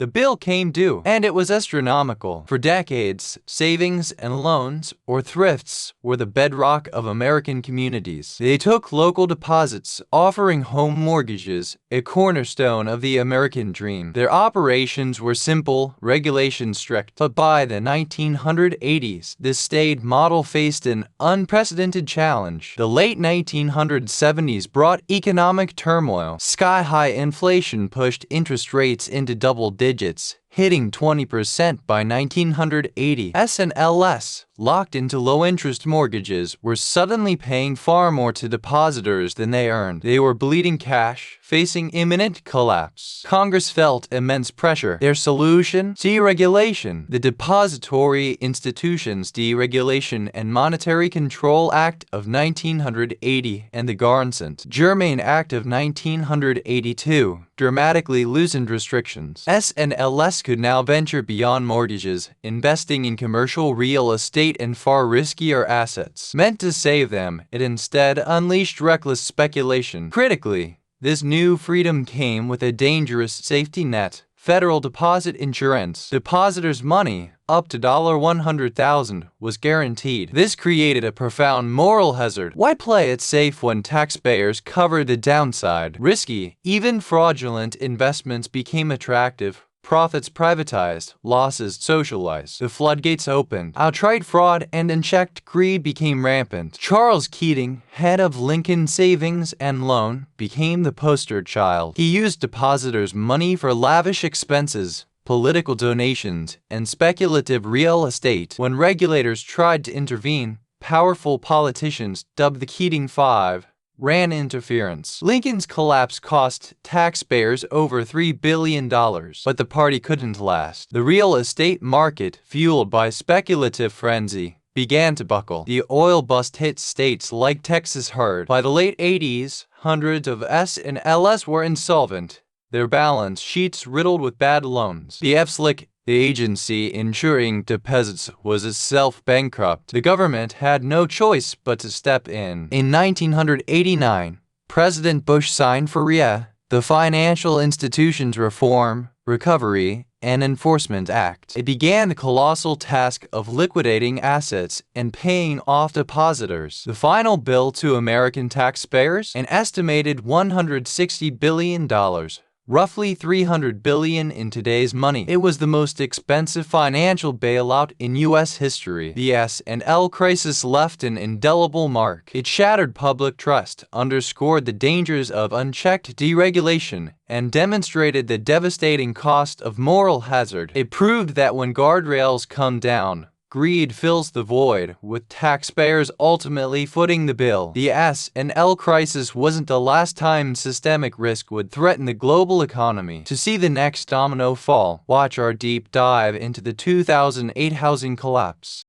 The bill came due, and it was astronomical. For decades, savings and loans, or thrifts, were the bedrock of American communities. They took local deposits, offering home mortgages, a cornerstone of the American dream. Their operations were simple, regulations strict, but by the 1980s, this staid model faced an unprecedented challenge. The late 1970s brought economic turmoil. Sky-high inflation pushed interest rates into double digits, hitting 20% by 1980. S&Ls, locked into low-interest mortgages, were suddenly paying far more to depositors than they earned. They were bleeding cash, facing imminent collapse. Congress felt immense pressure. Their solution? Deregulation. The Depository Institutions Deregulation and Monetary Control Act of 1980 and the Garnson-Germain Act of 1982 dramatically loosened restrictions. S&Ls could now venture beyond mortgages, investing in commercial real estate and far riskier assets. Meant to save them, it instead unleashed reckless speculation. Critically, this new freedom came with a dangerous safety net: federal deposit insurance. Depositors' money, up to $100,000, was guaranteed. This created a profound moral hazard. Why play it safe when taxpayers cover the downside? Risky, even fraudulent investments became attractive. Profits privatized, losses socialized. The floodgates opened. Outright fraud and unchecked greed became rampant. Charles Keating, head of Lincoln Savings and Loan, became the poster child. He used depositors' money for lavish expenses, political donations, and speculative real estate. When regulators tried to intervene, powerful politicians, dubbed the Keating Five, ran interference. Lincoln's collapse cost taxpayers over $3 billion, but the party couldn't last. The real estate market, fueled by speculative frenzy, began to buckle. The oil bust hit states like Texas hard. By the late 80s, hundreds of S&Ls were insolvent, their balance sheets riddled with bad loans. The FSLIC, the agency ensuring deposits, was itself bankrupt. The government had no choice but to step in. In 1989, President Bush signed FRIA, the Financial Institutions Reform, Recovery, and Enforcement Act. It began the colossal task of liquidating assets and paying off depositors. The final bill to American taxpayers? An estimated $160 billion. Roughly $300 billion in today's money. It was the most expensive financial bailout in U.S. history. The S&L crisis left an indelible mark. It shattered public trust, underscored the dangers of unchecked deregulation, and demonstrated the devastating cost of moral hazard. It proved that when guardrails come down, greed fills the void, with taxpayers ultimately footing the bill. The S&L crisis wasn't the last time systemic risk would threaten the global economy. To see the next domino fall, watch our deep dive into the 2008 housing collapse.